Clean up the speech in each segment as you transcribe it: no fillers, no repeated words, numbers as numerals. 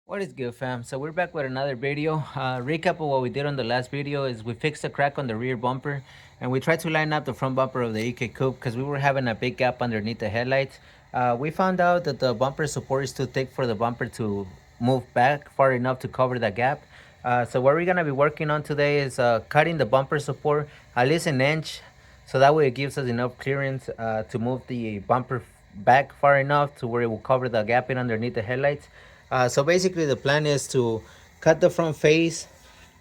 What is good, fam? So we're back with another video. Recap of what we did on the last video is we fixed a crack on the rear bumper and we tried to line up the front bumper of the EK Coupe because we were having a big gap underneath the headlights. We found out that the bumper support is too thick for the bumper to move back far enough to cover that gap. So what we're going to be working on today is cutting the bumper support at least an inch, so that way it gives us enough clearance to move the bumper back far enough to where it will cover the gap in underneath the headlights. So basically the plan is to cut the front face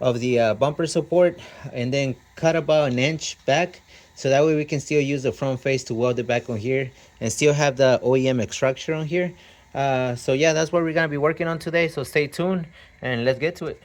of the bumper support and then cut about an inch back, so that way we can still use the front face to weld it back on here and still have the OEM extraction on here. So yeah, that's what we're gonna be working on today, so stay tuned and let's get to it.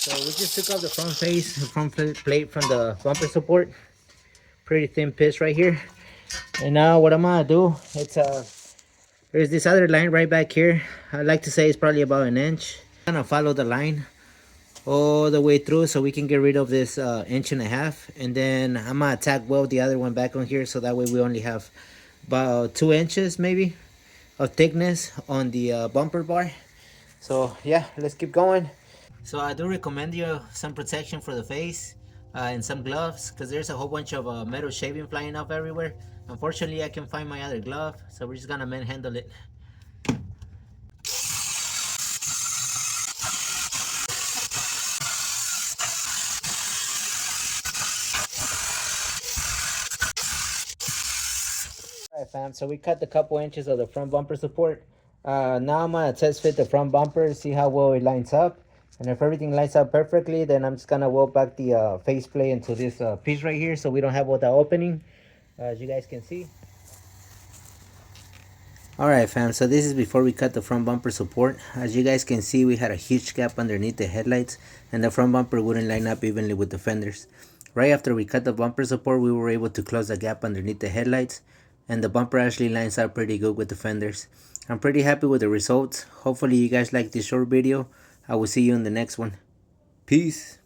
So we just took off the front face, the front plate from the bumper support. Pretty thin piece right here. And now what I'm gonna do, there's this other line right back here. I'd like to say it's probably about an inch. I'm gonna follow the line all the way through so we can get rid of this inch and a half. And then I'm gonna tack weld the other one back on here, so that way we only have about 2 inches maybe of thickness on the bumper bar. So yeah, let's keep going. So I do recommend you some protection for the face and some gloves, because there's a whole bunch of metal shaving flying off everywhere. Unfortunately, I can find my other glove, so we're just gonna manhandle it. Alright, fam, so we cut the couple inches of the front bumper support. Now I'm gonna test fit the front bumper, see how well it lines up. And if everything lines up perfectly, then I'm just gonna weld back the face plate into this piece right here, so we don't have all that opening, as you guys can see. Alright, fam, so this is before we cut the front bumper support. As you guys can see, we had a huge gap underneath the headlights and the front bumper wouldn't line up evenly with the fenders. Right after we cut the bumper support, we were able to close the gap underneath the headlights, and the bumper actually lines up pretty good with the fenders. I'm pretty happy with the results. Hopefully you guys like this short video. I will see you in the next one. Peace.